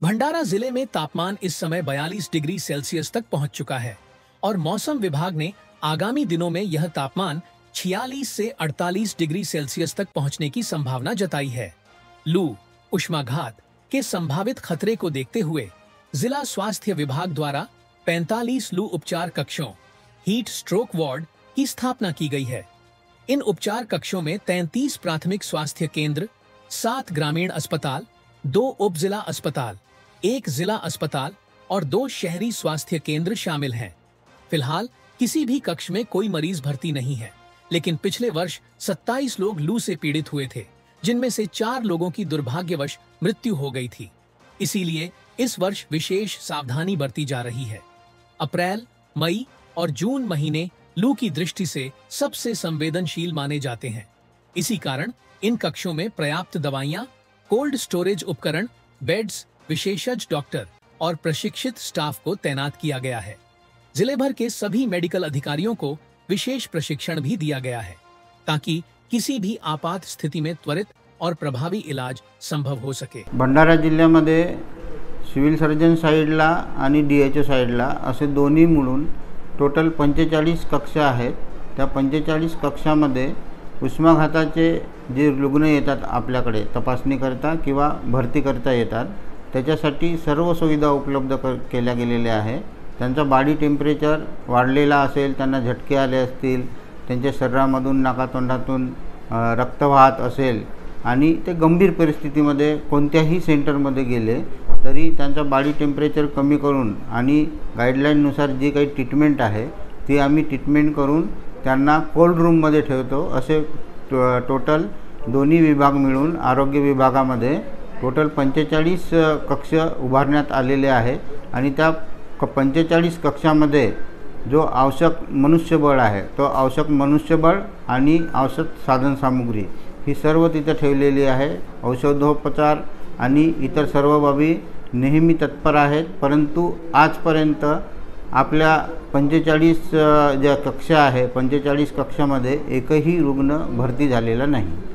भंडारा जिले में तापमान इस समय 42 डिग्री सेल्सियस तक पहुंच चुका है और मौसम विभाग ने आगामी दिनों में यह तापमान 46 से 48 डिग्री सेल्सियस तक पहुंचने की संभावना जताई है। लू, उष्माघात के संभावित खतरे को देखते हुए जिला स्वास्थ्य विभाग द्वारा 45 लू उपचार कक्षों हीट स्ट्रोक वार्ड की स्थापना की गई है। इन उपचार कक्षों में 33 प्राथमिक स्वास्थ्य केंद्र, 7 ग्रामीण अस्पताल, 2 उप जिला अस्पताल, 1 जिला अस्पताल और 2 शहरी स्वास्थ्य केंद्र शामिल हैं। फिलहाल किसी भी कक्ष में कोई मरीज भर्ती नहीं है, लेकिन पिछले वर्ष 27 लोग लू से पीड़ित हुए थे, जिनमें से 4 लोगों की दुर्भाग्यवश मृत्यु हो गई थी। इसीलिए इस वर्ष विशेष सावधानी बरती जा रही है। अप्रैल, मई और जून महीने लू की दृष्टि से सबसे संवेदनशील माने जाते हैं। इसी कारण इन कक्षों में पर्याप्त दवाइयां, कोल्ड स्टोरेज उपकरण, बेड्स, विशेषज्ञ डॉक्टर और प्रशिक्षित स्टाफ को तैनात किया गया है। जिले भर के सभी मेडिकल अधिकारियों को विशेष प्रशिक्षण भी दिया गया है, ताकि किसी भी आपात स्थिति में त्वरित और प्रभावी इलाज संभव हो सके। भंडारा जिल्ह्यामध्ये सिव्हिल सर्जन साइडला आणि DHO साइडला असे दोन्ही मिळून टोटल 45 कक्षा आहेत। त्या 45 कक्षामध्ये उष्माघाताचे जे रुग्ण येतात आपल्याकडे तपासणी करता किंवा भरती करता येतात, त्याच्यासाठी सर्व सुविधा उपलब्ध केल्या गेलेल्या आहे। त्यांचा बॉडी टेम्परेचर वाढलेला असेल, त्यांना झटके आले असतील, त्यांच्या शरीरामधून नाकातोंडातून रक्त वाहत असेल आणि ते गंभीर परिस्थितीमध्ये कोणत्याही सेंटरमध्ये गेले तरी त्यांचा बॉडी टेम्परेचर कमी करून आणि गाईडलाईननुसार जी काही ट्रीटमेंट आहे ती आम्ही ट्रीटमेंट करून त्यांना कोल्ड रूममध्ये ठेवतो। असे टोटल दोन्ही विभाग मिळून आरोग्य विभागामध्ये टोटल 45 कक्ष उभारण्यात आलेले आहे आणि त्या 45 कक्षामध्ये जो आवश्यक मनुष्यबळ आहे तो आवश्यक मनुष्यबळ आणि आवश्यक साधनसामुग्री ही सर्व तिथे ठेवलेली आहे। औषधोपचार आणि इतर सर्व बाबी नेहमी तत्पर आहेत, परंतु आजपर्यंत आपल्या 45 ज्या कक्षा आहे 45 कक्षामध्ये एकही रुग्ण भरती झालेला नाही।